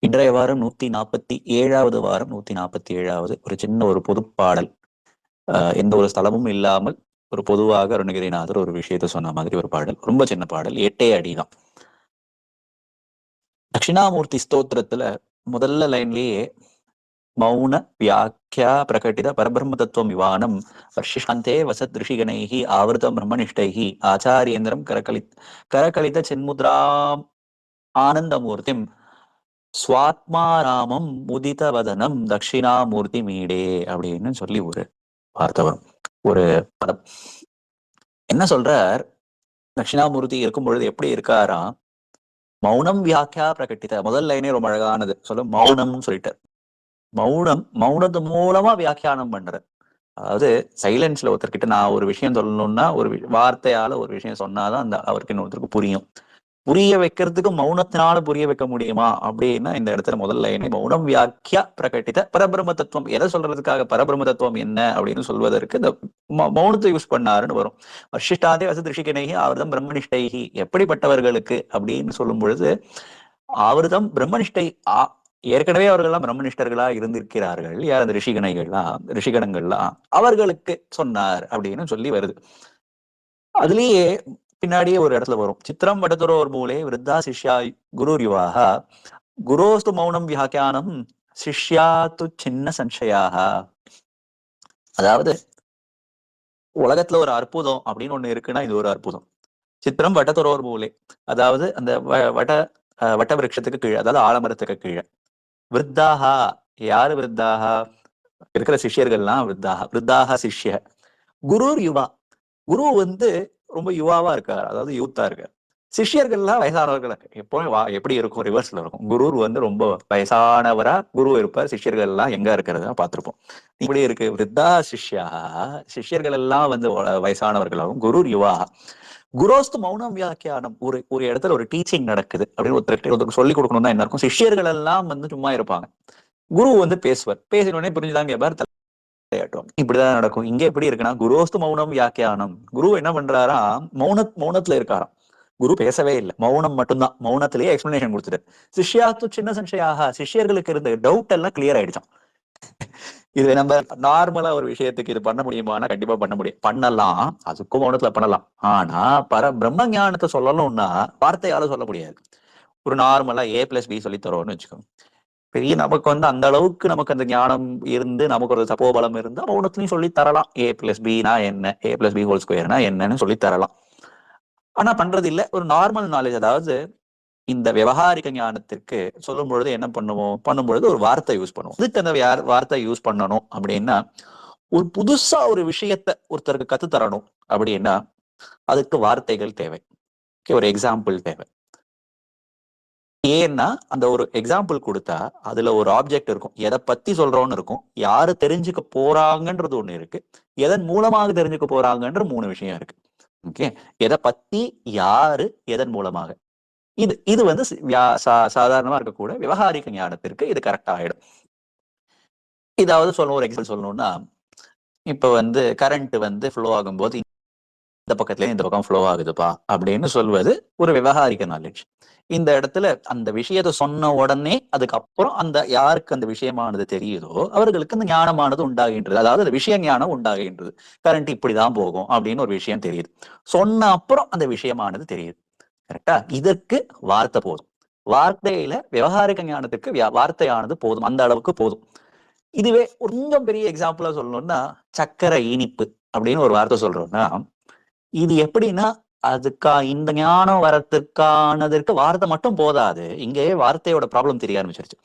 இன்றைய வாரம் 147வது வாரம் 147வது ஒரு சின்ன ஒரு பொதுப்பாடல். எந்த ஒரு ஸ்தலமும் இல்லாமல் ஒரு பொதுவாக அருணகிரிநாதர் ஒரு விஷயத்த சொன்ன மாதிரி ஒரு பாடல். ரொம்ப சின்ன பாடல், 8 அடிதான். தட்சிணாமூர்த்தி ஸ்தோத்திரத்துல முதல்ல லைன்லயே மௌன வியாக்கியா பிரகட்டித பரபிரம்ம தத்துவம் விவானம் வர்ஷிஷாந்தே வசத் ரிஷிகணைஹி ஆவர்தம் பிரம்மனிஷ்டைஹி ஆச்சாரியேந்திரம் கரகலித சின்முத்ராம் ஆனந்தமூர்த்திம் ஸ்வாத்மாராமம் முதிதவதனம் தட்சிணாமூர்த்தி மீடே அப்படின்னு சொல்லி ஒரு வார்த்தை வரும், ஒரு பதம். என்ன சொல்றார்? தட்சிணாமூர்த்தி இருக்கும் பொழுது எப்படி இருக்காராம்? மௌனம் வியாக்கியா பிரகட்டித. முதல் லைனே ரொம்ப அழகானது. சொல்ல மௌனம்னு சொல்லிட்டார். மௌனத்து மூலமா வியாக்கியானம் பண்ற. அதாவது சைலன்ஸ்ல ஒருத்தர்கிட்ட நான் ஒரு விஷயம் சொல்லணும்னா ஒரு வார்த்தையால ஒரு விஷயம் சொன்னாதான் அந்த அவருக்கு இன்னொருத்தருக்கு புரியும். புரிய வைக்கிறதுக்கு மௌனத்தினால புரிய வைக்க முடியுமா அப்படின்னா இந்த இடத்துல முதல்ல என்ன மௌனம் வியாக்கியா பிரகட்டித பரபிரம்ம தத்துவம். எதை சொல்றதுக்காக பரபிரம்ம தத்துவம் என்ன அப்படின்னு சொல்வதற்கு இந்த மௌனத்தை யூஸ் பண்ணாருன்னு வரும். வர்ஷிஷ்டாதே வசத் ரிஷிகணைகி ஆவர்தம் பிரம்மனிஷ்டைகி. எப்படிப்பட்டவர்களுக்கு அப்படின்னு சொல்லும் பொழுது ஆவர்தம் பிரம்மனிஷ்டை ஏற்கனவே அவர்கள்லாம் பிரம்மனிஷ்டர்களா இருந்திருக்கிறார்கள். யார்? அந்த ரிஷிகணங்கள்லாம் அவர்களுக்கு சொன்னார் அப்படின்னு சொல்லி வருது. அதுலயே பின்னாடியே ஒரு இடத்துல வரும், சித்திரம் வடதுரோர் மூலே விருத்தா சிஷ்யா குரு யுவாக குரோஸ்து மௌனம் வியாக்கியானம் சிஷ்யா து சின்ன சம்சயாக. அதாவது உலகத்துல ஒரு அற்புதம் அப்படின்னு ஒண்ணு இருக்குன்னா இது ஒரு அற்புதம். சித்திரம் வட்டத்துரோர் மூலே, அதாவது அந்த வட்ட விருட்சத்துக்கு கீழே, அதாவது ஆலமரத்துக்கு கீழே. விருத்தாகா, யாரு விருத்தாகா? இருக்கிற சிஷ்யர்கள்லாம் விருத்தாக சிஷ்ய. குருர் யுவா, குரு ரொம்ப யுவாவா இருக்கார், அதாவது யூத்தா இருக்கார். சிஷ்யர்கள்லாம் வயசானவர்கள். எப்பவும் எப்படி இருக்கும்? ரிவர்ஸ்ல இருக்கும். குரு ரொம்ப வயசானவரா குரு இருப்பார், சிஷ்யர்கள் எல்லாம் எங்க இருக்கிறதா பார்த்திருப்போம். இப்படி இருக்கு. விருத்தா சிஷ்யா, சிஷ்யர்கள் எல்லாம் வயசானவர்களாகவும், குரு யுவா குரோஸ்து மௌனம் வியாக்கியானம். ஒரு ஒரு இடத்துல ஒரு டீச்சிங் நடக்குது அப்படின்னு ஒருத்தருக்கு சொல்லிக் கொடுக்கணும் தான் என்ன இருக்கும். சிஷ்யர்கள் எல்லாம் சும்மா இருப்பாங்க, குரு பேசுவார். பேசினோடனே புரிஞ்சுதான் கேட்பார், தலையாட்டுவாங்க. இப்படிதான் நடக்கும். இங்க எப்படி இருக்குன்னா குரோஸ்து மௌனம் வியாக்கியானம். குரு என்ன பண்றாரா? மௌனத்துல இருக்காராம். குரு பேசவே இல்லை, மௌனம் மட்டும்தான். மௌனத்திலேயே எக்ஸ்பிளனேஷன் கொடுத்துட்டு சிஷ்யாத்து சின்ன சம்சயாக, சிஷ்யர்களுக்கு இருந்த டவுட் எல்லாம் கிளியர் ஆயிடுச்சான். இது நம்ம நார்மலா ஒரு விஷயத்துக்கு இது பண்ண முடியுமானா கண்டிப்பா பண்ண முடியும், பண்ணலாம். அதுக்கும் மௌனத்துல பண்ணலாம். ஆனா பிரம்ம ஞானத்தை சொல்லணும்னா வார்த்தையால சொல்ல முடியாது. ஒரு நார்மலா A+B சொல்லி தரோம்னு வச்சுக்கோங்க. பெரிய நமக்கு அந்த அளவுக்கு நமக்கு அந்த ஞானம் இருந்து நமக்கு ஒரு தப்போபலம் இருந்தா மௌனத்திலையும் சொல்லி தரலாம். A+B என்ன, A+B² என்னன்னு சொல்லி தரலாம். ஆனா பண்றது இல்ல. ஒரு நார்மல் நாலேஜ், அதாவது இந்த விவகாரிக ஞானத்திற்கு சொல்லும் பொழுது என்ன பண்ணும்பொழுது ஒரு வார்த்தை யூஸ் பண்ணுவோம். இதுக்கு அந்த வார்த்தை யூஸ் பண்ணணும் அப்படின்னா, ஒரு புதுசா ஒரு விஷயத்த ஒருத்தருக்கு கத்து தரணும் அப்படின்னா அதுக்கு வார்த்தைகள் தேவை. ஒரு எக்ஸாம்பிள் தேவை. ஏன்னா அந்த ஒரு எக்ஸாம்பிள் கொடுத்தா அதுல ஒரு ஆப்ஜெக்ட் இருக்கும், எதை பத்தி சொல்றோம்னு இருக்கும், யாரு தெரிஞ்சுக்க போறாங்கன்றது ஒண்ணு இருக்கு, எதன் மூலமாக தெரிஞ்சுக்க போறாங்கன்ற 3 விஷயம் இருக்கு. ஓகே, எதை பத்தி, யாரு, எதன் மூலமாக. இது இது சாதாரணமா இருக்கக்கூட விவகாரிக ஞானத்திற்கு இது கரெக்டா ஆயிடும். இதாவது ஒரு எக்ஸாம்பிள் சொல்லணும்னா, இப்ப கரண்ட் ஃப்ளோ ஆகும்போது இந்த பக்கத்துல இந்த பக்கம் ஃப்ளோ ஆகுதுப்பா அப்படின்னு சொல்வது ஒரு விவகாரிக நாலேஜ். இந்த இடத்துல அந்த விஷயத்தை சொன்ன உடனே அதுக்கப்புறம் அந்த யாருக்கு அந்த விஷயமானது தெரியுதோ அவர்களுக்கு அந்த ஞானமானது உண்டாகின்றது. அதாவது அந்த விஷய ஞானம் உண்டாகின்றது. கரண்ட் இப்படிதான் போகும் அப்படின்னு ஒரு விஷயம் தெரியுது. சொன்ன அப்புறம் அந்த விஷயமானது தெரியுது. கரெக்டா? இதற்கு வார்த்தை போதும். வார்த்தையில விவகாரிக ஞானத்துக்கு வார்த்தையானது போதும், அந்த அளவுக்கு போதும். இதுவே கொஞ்சம் பெரிய எக்ஸாம்பிளா சொல்லணும்னா, சக்கரை இனிப்பு அப்படின்னு ஒரு வார்த்தை சொல்றோம்னா, இது எப்படின்னா இந்த ஞானம் வரத்துக்கானதற்கு வார்த்தை மட்டும் போதாது. இங்கே வார்த்தையோட ப்ராப்ளம் தெரிய ஆரம்பிச்சிருச்சு.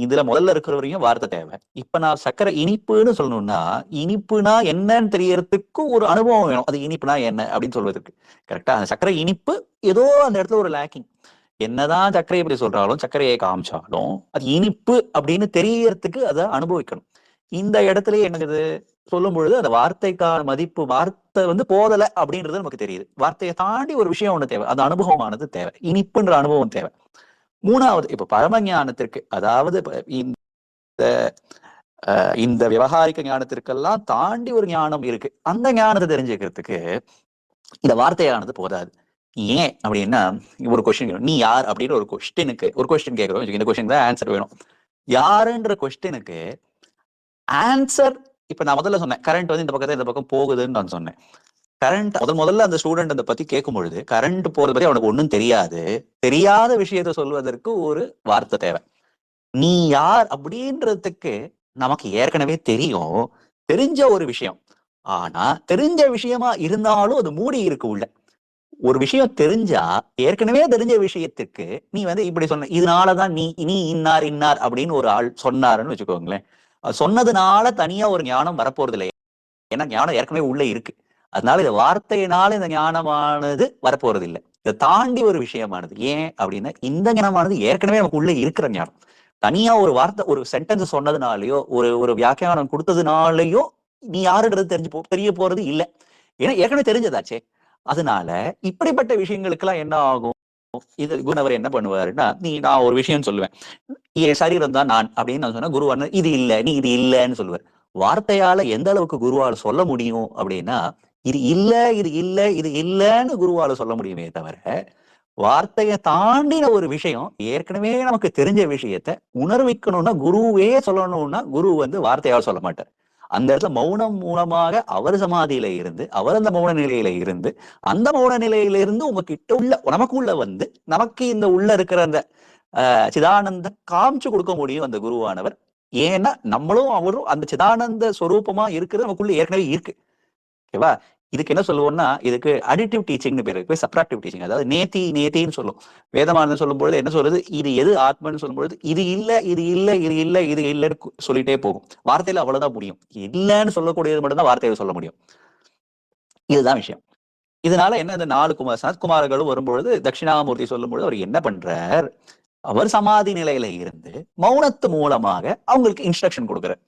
இதுல முதல்ல இருக்கிறவரையும் வார்த்தை தேவை. இப்ப நான் சக்கரை இனிப்புன்னு சொல்லணும்னா, இனிப்புனா என்னன்னு தெரியறதுக்கு ஒரு அனுபவம் வேணும். அது இனிப்புனா என்ன அப்படின்னு சொல்வதற்கு. கரெக்டா? அந்த சக்கரை இனிப்பு ஏதோ அந்த இடத்துல ஒரு லேக்கிங். என்னதான் சர்க்கரை எப்படி சொல்றாலும், சர்க்கரையை காமிச்சாலும் அது இனிப்பு அப்படின்னு தெரியறதுக்கு அதை அனுபவிக்கணும். இந்த இடத்துலயே என்னது சொல்லும் பொழுது அந்த வார்த்தைக்கான மதிப்பு, வார்த்தை போதல அப்படின்றது நமக்கு தெரியுது. வார்த்தையை தாண்டி ஒரு விஷயம் ஒண்ணு தேவை, அந்த அனுபவமானது தேவை, இனிப்புன்ற அனுபவம் தேவை. மூணாவது, இப்ப பரமஞானத்திற்கு, அதாவது இந்த விவகாரிக ஞானத்திற்கெல்லாம் தாண்டி ஒரு ஞானம் இருக்கு. அந்த ஞானத்தை தெரிஞ்சுக்கிறதுக்கு இந்த வார்த்தையானது போதாது. ஏன் அப்படின்னா ஒரு கொஸ்டின், நீ யார் அப்படின்ற ஒரு கொஸ்டின் கேட்கிறோம். இந்த கொஸ்டின் தான் ஆன்சர் வேணும். யாருன்ற கொஸ்டினுக்கு ஆன்சர், இப்ப நான் முதல்ல சொன்னேன் கரண்ட் வந்து இந்த பக்கத்துல இந்த பக்கம் போகுதுன்னு நான் சொன்னேன். கரண்ட் முதல்ல அந்த ஸ்டூடெண்ட் அதை பத்தி கேட்கும் பொழுது கரண்ட் போறது பத்தி அவனுக்கு ஒன்றும் தெரியாது. தெரியாத விஷயத்த சொல்வதற்கு ஒரு வார்த்தை தேவை. நீ யார் அப்படின்றதுக்கு நமக்கு ஏற்கனவே தெரியும், தெரிஞ்ச ஒரு விஷயம். ஆனா தெரிஞ்ச விஷயமா இருந்தாலும் அது மூடி இருக்கு உள்ள. ஒரு விஷயம் தெரிஞ்சா, ஏற்கனவே தெரிஞ்ச விஷயத்துக்கு நீ வந்து இப்படி சொன்ன, இதனாலதான் நீ நீ இன்னார் இன்னார் அப்படின்னு ஒரு ஆள் சொன்னாருன்னு வச்சுக்கோங்களேன். சொன்னதுனால தனியா ஒரு ஞானம் வரப்போறது இல்லை. ஏன்னா ஞானம் ஏற்கனவே உள்ள இருக்கு. அதனால இந்த வார்த்தையினால இந்த ஞானமானது வரப்போறது இல்லை. இதை தாண்டி ஒரு விஷயமானது. ஏன் அப்படின்னா இந்த ஞானமானது ஏற்கனவே நமக்கு உள்ள இருக்கிற ஞானம். தனியா ஒரு வார்த்தை, ஒரு சென்டென்ஸ் சொன்னதுனாலயோ, ஒரு ஒரு வியாக்கியானம் கொடுத்ததுனாலயோ நீ யாருன்றது தெரிய போறது இல்லை. ஏன்னா ஏற்கனவே தெரிஞ்சதாச்சே. அதனால இப்படிப்பட்ட விஷயங்களுக்கெல்லாம் என்ன ஆகும்? இது குருவர் என்ன பண்ணுவாருன்னா, நான் ஒரு விஷயம் சொல்லுவேன். என் சரீரம் தான் நான் அப்படின்னு நான் சொன்னா, குருவான இது இல்ல, நீ இது இல்லன்னு சொல்லுவார். வார்த்தையால எந்த அளவுக்கு குருவால சொல்ல முடியும் அப்படின்னா, இது இல்ல, இது இல்ல, இது இல்லன்னு குருவால சொல்ல முடியுமே தவிர, வார்த்தையை தாண்டின ஒரு விஷயம், ஏற்கனவே நமக்கு தெரிஞ்ச விஷயத்த உணர்விக்கணும்னா, குருவே சொல்லணும்னா, குரு வந்து வார்த்தையால் சொல்ல மாட்டார். அந்த இடத்துல மௌனம் மூலமாக அவர் சமாதியில இருந்து, அவர் அந்த மௌன நிலையில இருந்து, அந்த மௌன நிலையிலிருந்து உங்ககிட்ட உள்ள நமக்குள்ள வந்து, நமக்கு இந்த உள்ள இருக்கிற அந்த சிதானந்த காமிச்சு கொடுக்க முடியும் அந்த குருவானவர். ஏன்னா நம்மளும் அவரும் அந்த சிதானந்த ஸ்வரூபமா இருக்கிறது நமக்குள்ள ஏற்கனவே இருக்கு. ஓகேவா? இதுக்கு என்ன சொல்லுவோம்னா, இதுக்கு அடிட்டிவ் டீச்சிங்னு பேரு இருக்கு, சப்ட்ராக்டிவ் டீச்சிங். அதாவது நேத்தின்னு சொல்லும். வேதமானது சொல்லும்பொழுது என்ன சொல்றது, இது எது ஆத்மன்னு சொல்லும்பொழுது இது இல்ல, இது இல்ல, இது இல்ல, இது இல்லன்னு சொல்லிட்டே போகும். வார்த்தையில அவ்வளவுதான் முடியும். இல்லன்னு சொல்லக்கூடியது மட்டும்தான் வார்த்தையில சொல்ல முடியும். இதுதான் விஷயம். இதனால என்ன, இந்த 4 சனத்குமார்களும் வரும்பொழுது தட்சிணாமூர்த்தி சொல்லும் பொழுது அவர் என்ன பண்றார், அவர் சமாதி நிலையில இருந்து மௌனத்து மூலமாக அவங்களுக்கு இன்ஸ்ட்ரக்ஷன் கொடுக்குறார்.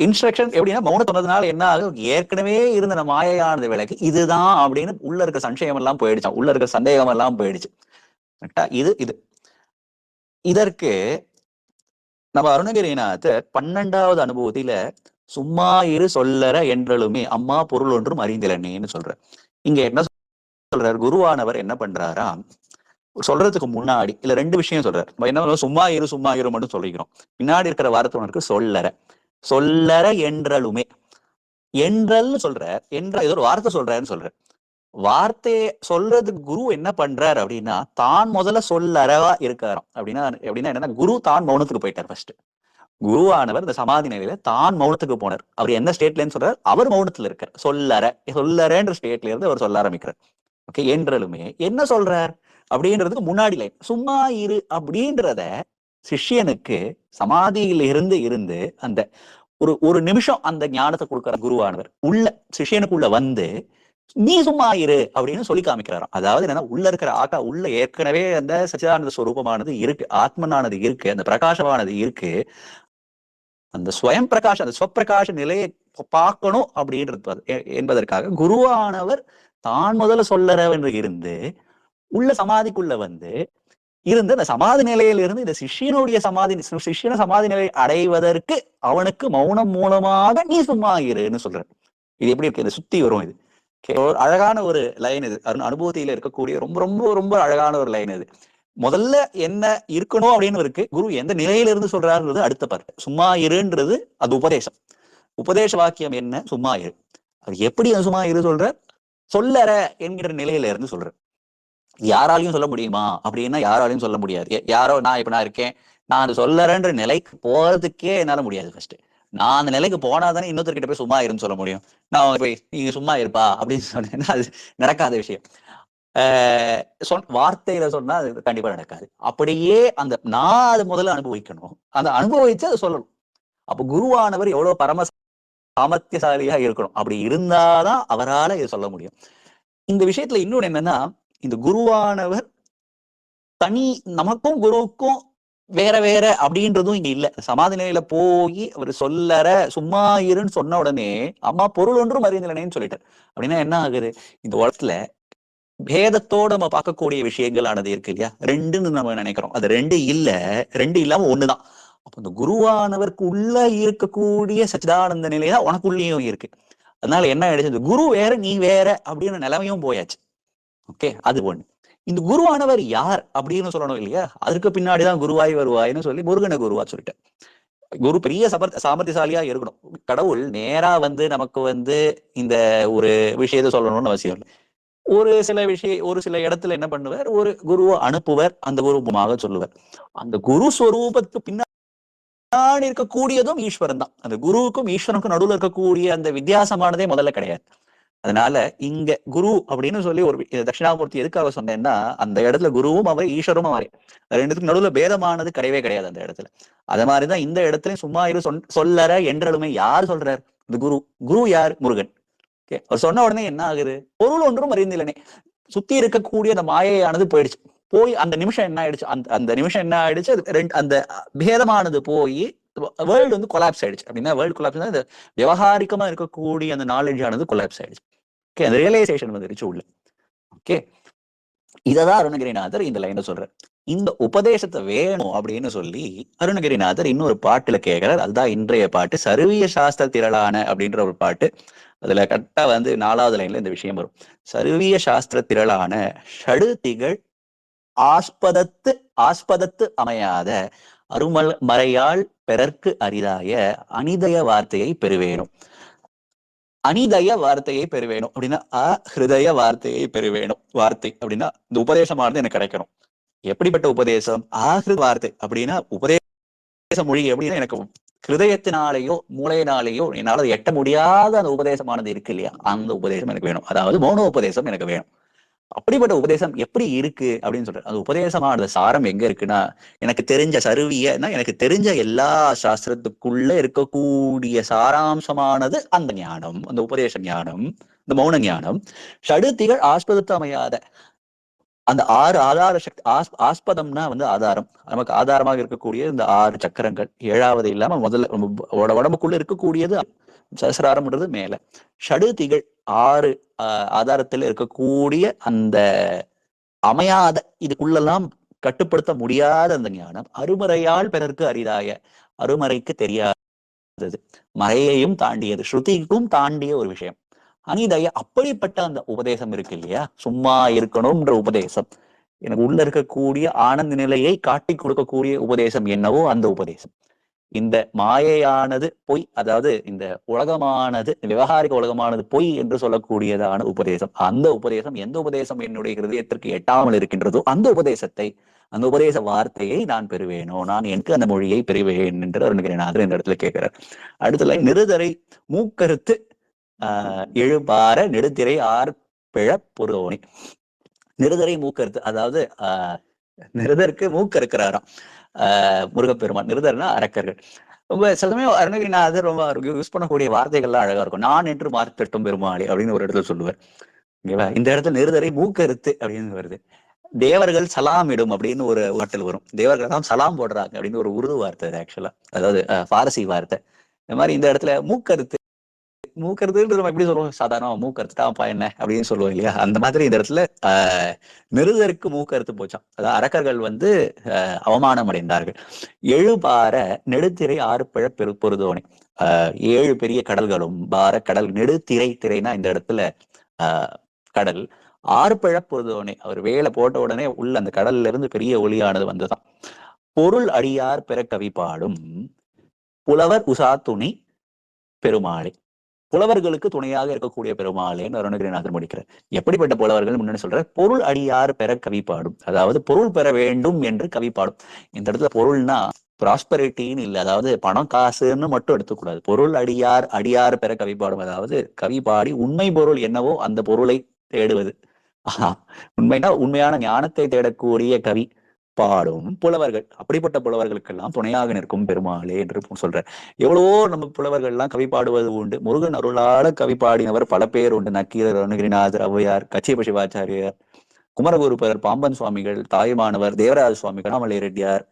இன்ஸ்ட்ரக்ஷன் எப்படின்னா, மௌனம் சொன்னதுனால என்ன ஆகும், ஏற்கனவே இருந்த நம்ம மாயையானது விலகி இதுதான் அப்படின்னு உள்ள இருக்க சம்சயம் எல்லாம் போயிடுச்சு, உள்ள இருக்க சந்தேகம் எல்லாம் போயிடுச்சு. இது இது இதற்கு நம்ம அருணகிரிநாதர் 12வது அனுபவத்தில சும்மா இரு சொல்லற என்றலுமே அம்மா பொருள் ஒன்றும் அறிந்திலனேன்னு சொல்ற. இங்க என்ன சொல்றாரு, குருவானவர் என்ன பண்றாரா, சொல்றதுக்கு முன்னாடி இல்ல 2 விஷயம் சொல்றாரு. என்ன, சும்மா இரு மட்டும் சொல்லிக்கிறோம். பின்னாடி இருக்கிற வார்த்தை உனக்கு சொல்லற என்றலுமே. என்றல்னு சொல்ற, ஏதோ ஒரு வார்த்தை சொல்றேன்னு சொல்ற. வார்த்தையை சொல்றதுக்கு குரு என்ன பண்றாரு அப்படின்னா, தான் முதல்ல சொல்லறவா இருக்காராம். அப்படின்னா என்னன்னா, குரு தான் மௌனத்துக்கு போயிட்டார் ஃபர்ஸ்ட். குருவானவர் இந்த சமாதி நிலையில தான் மௌனத்துக்கு போனார். அவர் எந்த ஸ்டேட்லன்னு சொல்றாரு, அவர் மௌனத்துல இருக்கார். சொல்லறன்ற ஸ்டேட்ல இருந்து அவர் சொல்ல ஆரம்பிக்கிறார். ஓகே, என்றலுமே என்ன சொல்றார் அப்படின்றதுக்கு முன்னாடி லைன் சும்மா இரு அப்படின்றத சிஷ்யனுக்கு சமாதியில இருந்து இருந்து அந்த ஒரு ஒரு நிமிஷம் அந்த ஞானத்தை கொடுக்கிற குருவானவர் உள்ள சிஷியனுக்குள்ள வந்து நீ சும்மா இரு அப்படின்னு சொல்லி காமிக்கிறாராம். அதாவது என்னன்னா, உள்ள இருக்கிற உள்ள ஏற்கனவே அந்த சச்சிதானந்த ஸ்வரூபமானது இருக்கு, ஆத்மனானது இருக்கு, அந்த பிரகாசமானது இருக்கு. அந்த ஸ்வயம் பிரகாஷ், அந்த ஸ்வப்பிரகாச நிலையை பார்க்கணும் அப்படின்றது என்பதற்காக குருவானவர் தான் முதல்ல சொல்லறவென்று இருந்து உள்ள சமாதிக்குள்ள வந்து இருந்து அந்த சமாதி நிலையில இருந்து இந்த சிஷியன சமாதி நிலை அடைவதற்கு அவனுக்கு மௌனம் மூலமாக நீ சும்மா இருன்னு சொல்ற. இது எப்படி இருக்கு, இது சுத்தி வரும். இது அழகான ஒரு லைன். இது அனுபவத்தில இருக்கக்கூடிய ரொம்ப ரொம்ப ரொம்ப அழகான ஒரு லைன். இது முதல்ல என்ன இருக்கணும் அப்படின்னு இருக்கு, குரு எந்த நிலையில இருந்து சொல்றாருன்றது அடுத்த பார்த்து. சும்மா இருன்றது அது உபதேசம். உபதேச வாக்கியம் என்ன, சும்மா இரு. அது எப்படி சும்மா இரு சொல்ற, சொல்லற என்கிற நிலையில இருந்து சொல்ற. யாராலையும் சொல்ல முடியுமா அப்படின்னா யாராலையும் சொல்ல முடியாது. யாரோ நான் இருக்கேன், நான் அது சொல்லறேன்ற நிலைக்கு போறதுக்கே என்னால முடியாது. ஃபர்ஸ்ட் நான் அந்த நிலைக்கு போனாதானே இன்னொருத்தர்கிட்ட போய் சும்மா இருன்னு சொல்ல முடியும். நான் போய் நீங்க சும்மா இருப்பா அப்படின்னு சொன்னேன்னா அது நடக்காத விஷயம். வார்த்தையில சொன்னா அது கண்டிப்பா நடக்காது. அப்படியே அந்த நான் அது முதல்ல அனுபவிக்கணும், அந்த அனுபவிச்சு அதை சொல்லணும். அப்ப குருவானவர் எவ்வளவு பரம சாமர்த்தியசாலியா இருக்கணும். அப்படி இருந்தாதான் அவரால் இதை சொல்ல முடியும். இந்த விஷயத்துல இன்னொன்னு என்னன்னா, இந்த குருவானவர் தனி, நமக்கும் குருவுக்கும் வேற வேற அப்படின்றதும் இங்க இல்ல. சமாதி நிலையில போய் அவர் சொல்லற சும்மா இருன்னு சொன்ன உடனே அம்மா பொருள் ஒன்றும் அறிந்திலனேன்னு சொல்லிட்டார். அப்படின்னா என்ன ஆகுது, இந்த உலகத்துல பேதத்தோட நம்ம பார்க்கக்கூடிய விஷயங்கள் ஆனது இருக்கு இல்லையா, ரெண்டுன்னு நம்ம நினைக்கிறோம். அது ரெண்டு இல்ல, ரெண்டு இல்லாம ஒண்ணுதான். அப்ப இந்த குருவானவருக்கு உள்ள இருக்கக்கூடிய சச்சிதானந்த நிலைதான் உனக்குள்ளேயும் இருக்கு. அதனால என்ன ஆயிடுச்சு, குரு வேற நீ வேற அப்படின்னு நிலைமையும் போயாச்சு. ஓகே, அது ஒண்ணு. இந்த குருவானவர் யார் அப்படின்னு சொல்லணும் இல்லையா? அதற்கு பின்னாடிதான் குருவாய் வருவாய்ன்னு சொல்லி முருகனை குருவா சொல்லிட்டேன். குரு பெரிய சாமர்த்தியசாலியா இருக்கணும். கடவுள் நேரா வந்து நமக்கு வந்து இந்த ஒரு விஷயத்த சொல்லணும்னு அவசியம் இல்லை. ஒரு சில இடத்துல என்ன பண்ணுவார், ஒரு குருவை அனுப்புவர், அந்த குரு மூலமாக சொல்லுவார். அந்த குரு ஸ்வரூபத்துக்கு பின்னாடி இருக்கக்கூடியதும் ஈஸ்வரன் தான். அந்த குருவுக்கும் ஈஸ்வரனுக்கும் நடுவில் இருக்கக்கூடிய அந்த வித்தியாசமானதே முதல்ல கிடையாது. அதனால இங்க குரு அப்படின்னு சொல்லி ஒரு தட்சிணாமூர்த்தி எதுக்காக சொன்னேன்னா, அந்த இடத்துல குருவும் அவரே ஈஸ்வரும் அவரே, ரெண்டுத்துக்கு நடுவுல பேதமானது கிடையவே கிடையாது அந்த இடத்துல. அது மாதிரிதான் இந்த இடத்துல சும்மா இரு சொல்லற என்றாலுமே யார் சொல்றார்? இந்த குரு. குரு யார்? முருகன். அவர் சொன்ன உடனே என்ன ஆகுது? பொருள் ஒன்றும் அறிந்திலனே. சுத்தி இருக்கக்கூடிய அந்த மாயையானது போயிடுச்சு. போய் அந்த நிமிஷம் என்ன ஆயிடுச்சு? அந்த நிமிஷம் என்ன ஆயிடுச்சு? அந்த பேதமானது போய் வேர்ல்டு வந்து கொலாப்ஸ் ஆயிடுச்சு. அப்படின்னா வேர்ல்டு கொலாப்ஸ் இந்த விவகாரிக்கமா இருக்கக்கூடிய அந்த நாலேஜ் ஆனது கொலாப்ஸ் ஆயிடுச்சு. ஓகே, அந்த ரியலைசேஷன் வந்துருச்சு உள்ள. ஓகே, இததான் அருணகிரிநாதர் இந்த லைன்ல சொல்றார். இந்த உபதேசத்தை வேணும் அப்படின்னு சொல்லி அருணகிரிநாதர் இன்னொரு பாட்டுல கேட்கிறார். அதுதான் இன்றைய பாட்டு, சருவிய சாஸ்திர திரளான அப்படின்ற ஒரு பாட்டு. அதுல கரெக்டா வந்து 4வது லைன்ல இந்த விஷயம் வரும். சருவிய சாஸ்திர திரளான ஷடு திகழ் ஆஸ்பதத்து அமையாத மறையாள் பெறற்கு அரிதாய அனிதய வார்த்தையை பெறுவேணும். அனிதய வார்த்தையை பெறுவேணும் அப்படின்னா ஹிருதய வார்த்தையை பெறுவேணும். வார்த்தை அப்படின்னா இந்த உபதேசமானது எனக்கு கிடைக்கணும். எப்படிப்பட்ட உபதேசம்? வார்த்தை அப்படின்னா உபதேச மொழி எப்படின்னா எனக்கு ஹிருதயத்தினாலேயோ மூளையினாலேயோ என்னால எட்ட முடியாத அந்த உபதேசமானது இருக்கு இல்லையா, அந்த உபதேசம் எனக்கு வேணும். அதாவது மௌன உபதேசம் எனக்கு வேணும். அப்படிப்பட்ட உபதேசம் எப்படி இருக்கு அப்படின்னு சொல்ற. அந்த உபதேசமானது சாரம் எங்க இருக்குன்னா, எனக்கு தெரிஞ்ச சருவியன்னா எனக்கு தெரிஞ்ச எல்லா சாஸ்திரத்துக்குள்ள இருக்கக்கூடிய சாராம்சமானது அந்த ஞானம், அந்த உபதேச ஞானம், இந்த மௌன ஞானம். ஷடுத்திகள் ஆஸ்பதத்து அமையாத அந்த 6 ஆதார சக்தி. ஆஸ்பதம்னா வந்து ஆதாரம். நமக்கு ஆதாரமாக இருக்கக்கூடிய இந்த 6 சக்கரங்கள், 7வது இல்லாம முதல்ல உடம்புக்குள்ள இருக்கக்கூடியது சஹசிராரம்ன்றது மேல. ஷடுதிகள் 6 ஆதாரத்தில் இருக்கக்கூடிய அந்த அமையாத, இதுக்குள்ளெல்லாம் கட்டுப்படுத்த முடியாத அந்த ஞானம் அருமறையால் பிறருக்கு அரிதாய, அருமறைக்கு தெரியாதது, மறையையும் தாண்டியது, ஸ்ருதிக்கும் தாண்டிய ஒரு விஷயம் அனிதய. அப்படிப்பட்ட அந்த உபதேசம் இருக்கு இல்லையா, சும்மா இருக்கணும்ன்ற உபதேசம், எனக்கு உள்ள இருக்கக்கூடிய ஆனந்த நிலையை காட்டி கொடுக்கக்கூடிய உபதேசம் என்னவோ அந்த உபதேசம். இந்த மாயையானது பொய், அதாவது இந்த உலகமானது விவகாரிக உலகமானது பொய் என்று சொல்லக்கூடியதான உபதேசம், அந்த உபதேசம் எந்த உபதேசம் என்னுடைய ஹிருதயத்திற்கு எட்டாமல் இருக்கின்றதோ அந்த உபதேசத்தை, அந்த உபதேச வார்த்தையை நான் பெறுவேனோ, நான் எனக்கு அந்த மொழியை பெறுவேன் என்று அருணகிரிநாதர் இந்த இடத்துல கேட்கிறார். அடுத்தல நிருதரை மூக்கருத்து எழுபார நெடுத்திரை ஆர்பிழ பொருதோனி. நிருதரை மூக்கருத்து, அதாவது நிருதருக்கு மூக்க இருக்கிறாராம் முருகப்பெருமான். நிருதர்னா அரக்கர்கள். ரொம்ப சில சமயம் அருணகிரிநாதர் ரொம்ப யூஸ் பண்ணக்கூடிய வார்த்தைகள்லாம் அழகா இருக்கும். நான் என்று மார்த்தட்டும் பெருமாளி அப்படின்னு ஒரு இடத்துல சொல்லுவார். ஓகேவா? இந்த இடத்துல நிருதரை மூக்கருத்து அப்படின்னு வருது. தேவர்கள் சலாம் இடும் அப்படின்னு ஒரு வார்த்தை வரும். தேவர்கள் தான் சலாம் போடுறாங்க அப்படின்னு ஒரு உருது வார்த்தை ஆக்சுவலா, அதாவது பாரசி வார்த்தை. இந்த மாதிரி இந்த இடத்துல மூக்கருத்து, மூக்கருத்துன்றது நம்ம எப்படி சொல்லுவோம், சாதாரண மூக்கருத்துட்டாப்பா என்ன அப்படின்னு சொல்லுவோம் இல்லையா, அந்த மாதிரி இந்த இடத்துல நிருதருக்கு மூக்கருத்து போச்சான். அதாவது அரக்கர்கள் வந்து அவமானம் அடைந்தார்கள். எழுபார நெடுத்திரை 6 பிழ பொருதோனே. 7 பெரிய கடல்களும், பார கடல், நெடுத்திரை, திரைனா இந்த இடத்துல கடல், 6 பிழ பொருதோனே. அவர் வேலை போட்ட உடனே உள்ள அந்த கடல்ல இருந்து பெரிய ஒளியானது வந்துதான். பொருள் அடியார் பெற கவி பாடும் புலவர் உசா துணி பெருமாளே. புலவர்களுக்கு துணையாக இருக்கக்கூடிய பெருமாளேன்னு அருணகிரிநாதர் முடிக்கிறார். எப்படிப்பட்ட புலவர்கள் முன்னாடி சொல்ற, பொருள் அடியார் பெற கவி பாடும், அதாவது பொருள் பெற வேண்டும் என்று கவி பாடும். இந்த இடத்துல பொருள்னா ப்ராஸ்பரிட்டின்னு இல்லை, அதாவது பணம் காசுன்னு மட்டும் எடுத்துக்கூடாது. பொருள் அடியார் பெற கவி பாடும், அதாவது கவி பாடி உண்மை பொருள் என்னவோ அந்த பொருளை தேடுவது. உண்மைனா உண்மையான ஞானத்தை தேடக்கூடிய கவி பாடும் புலவர்கள். அப்படிப்பட்ட புலவர்களுக்கெல்லாம் துணையாக நிற்கும் பெருமாளே என்று சொல்ற. எவ்வளவோ நம்ம புலவர்கள் எல்லாம் கவி பாடுவது உண்டு. முருகன் அருளால கவி பாடினவர் பல பேர் உண்டு. நக்கீரர், அருணகிரிநாதர், ஔவையார், கச்சியப்ப சிவாச்சாரியார், குமரகுருபரர், பாம்பன் சுவாமிகள், தாயுமானவர், தேவராஜ சுவாமி, கண்ணாமலை ரெட்டியார்,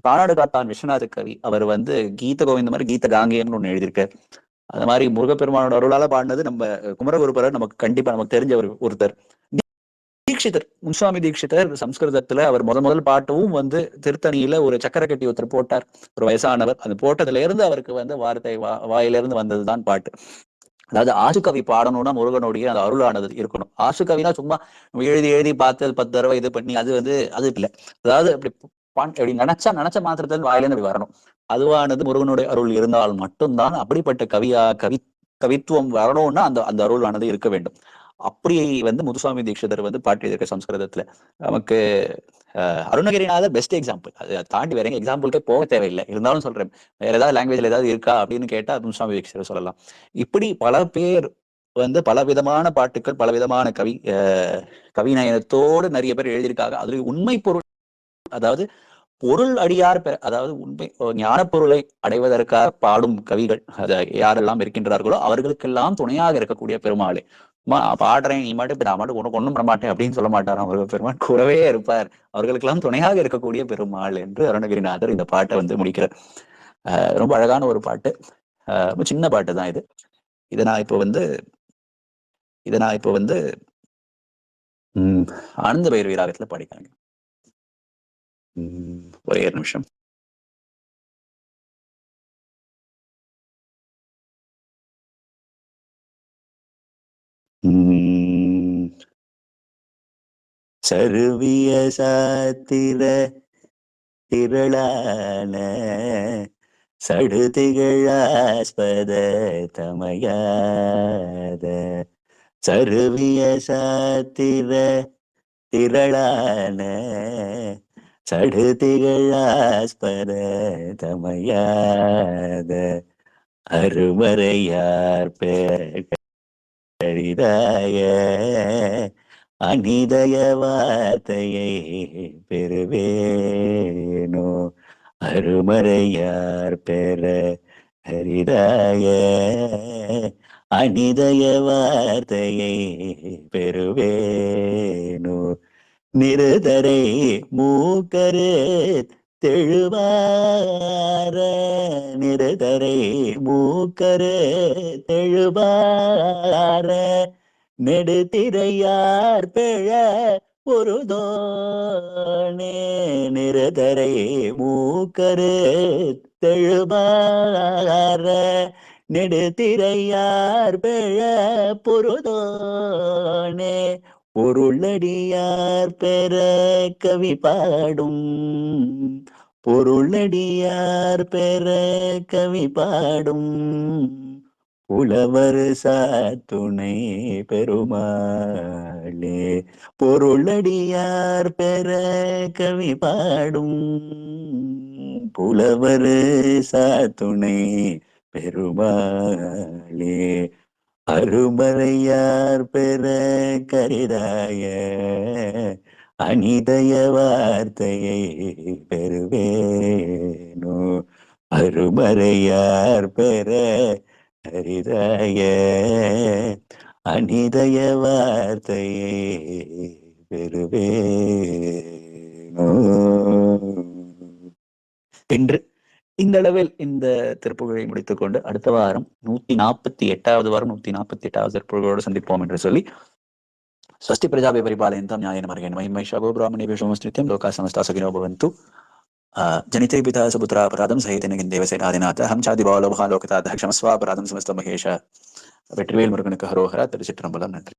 கானாடு காத்தான் விஸ்வநாத கவி. அவர் வந்து கீத கோவிந்த மாதிரி கீத காங்கேயம்னு ஒண்ணு எழுதியிருக்கார். அது மாதிரி முருகப்பெருமானோட அருளால பாடினது நம்ம குமரகுருபரர் நமக்கு கண்டிப்பா நமக்கு தெரிஞ்சவர் ஒருத்தர். தீட்சிதர், முன்சுவாமி தீட்சிதர் சம்ஸ்கிருதத்துல அவர் முதல் பாட்டவும் வந்து திருத்தணியில ஒரு சக்கர கட்டி ஒருத்தர் போட்டார், ஒரு வயசானவர். அது போட்டதுல இருந்து அவருக்கு வந்து வார்த்தை வாயிலிருந்து வந்ததுதான் பாட்டு. அதாவது ஆசுகவி பாடணும்னா முருகனுடைய அந்த அருளானது இருக்கணும். ஆசுகவினா சும்மா எழுதி எழுதி பார்த்து 10 தடவை இது பண்ணி அது அது இல்லை. அதாவது அப்படி நினைச்ச மாத்திரத்தில் வாயிலிருந்து அப்படி வரணும். அதுவானது முருகனுடைய அருள் இருந்தால் மட்டும்தான் அப்படிப்பட்ட கவித்துவம் வரணும்னா அந்த அந்த அருளானது இருக்க வேண்டும். அப்படி முத்துசுவாமி தீட்சிதர் பாட்டியிருக்க சம்ஸ்கிருதத்துல நமக்கு அருணகிரிநாதர் பெஸ்ட் எக்ஸாம்பிள். அதை தாண்டி வேற எக்ஸாம்பிளுக்கே போக தேவையில்லை. இருந்தாலும் சொல்றேன், வேற ஏதாவது லாங்குவேஜ்ல ஏதாவது இருக்கா அப்படின்னு கேட்டா முத்துசுவாமி தீட்சிதர் சொல்லலாம். இப்படி பல பேர் பல விதமான பாட்டுக்கள், பல விதமான கவிநயத்தோடு நிறைய பேர் எழுதியிருக்காங்க. அதுல உண்மை பொருள், அதாவது பொருள் அடியார் அதாவது உண்மை ஞான பொருளை அடைவதற்காக பாடும் கவிகள் அதை யாரெல்லாம் இருக்கின்றார்களோ அவர்களுக்கெல்லாம் துணையாக இருக்கக்கூடிய பெருமாளே. பாடுறேன் நீ மட்டும் நான் மட்டும் உனக்கு ஒண்ணும் பண்ண மாட்டேன் அப்படின்னு சொல்ல மாட்டாராம். அவர்கள் பெருமாள் கூடவே இருப்பார். அவர்களுக்கெல்லாம் துணையாக இருக்கக்கூடிய பெருமாள் என்று அருணகிரிநாதர் இந்த பாட்டை முடிக்கிறார். ரொம்ப அழகான ஒரு பாட்டு. ரொம்ப சின்ன பாட்டு தான் இது. இதை நான் இப்போ ஆனந்த பைரவி ராகத்துல பாடிக்காங்க. ஒரே ஒரு நிமிஷம். சருவிய சாத்திர திரளான சடுதிகளாஸ்பத தமயாத சருவிய சாத்திர திரளான சடுதிகளாஸ்பத தமயாத அருமறையார் பெரிதாய அநிதய வார்த்தையை பெறுவேனோ அருமறையார் பெற ஹரிதாய அநிதய வார்த்தையை பெறுவேனோ நிருதரை மூக்கரு தெழுவார நிருதரை மூக்கரு தெழுவார நெடுதிரையார் பிழ பொருதோனே நிருதரை மூக்கரு தெழுவார நெடுதிரையார் பிழ பொருதோனே பொருளடியார் பெற கவி பாடும் பொருளடியார் பெற கவி பாடும் புலவர் சாத்துணை பெருமாளே பொருளடியார் பெற கவி பாடும் புலவர் சாத்துணை பெருமாளே அருமறையார் பெற கரிதாய அநிதய வார்த்தையை பெறுவேனோ அருமறையார் பெற கரிதாய அநிதய வார்த்தையை பெறுவேனோ என்று இந்த அளவில் இந்த திருப்புகழை முடித்துக்கொண்டு அடுத்த வாரம் 148வது வாரம் 148வது திருப்புகழோடு சந்திப்போம் என்று சொல்லி ஸ்வஸ்தி பிரஜாபதி பரிபாலயந்தாம் ஞாயேன மார்கேண மஹிமைஷா கோபிராமணேபியோ சமஸ்திருத்யம் லோகா சமஸ்தா சுகினோ பவந்து ஜனிதே பிதா சுபுத்ரா அபராதம் சஹிதேன தேவசேனாதிநாத ஹம் சாதிபாலோபஹா லோகதாத க்ஷமஸ்வா அபராதம் சமஸ்த மகேஷ. வெற்றிவேல் முருகனுக்கு ஹரோஹரா. திருச்சிற்றம்பலம். நன்றி.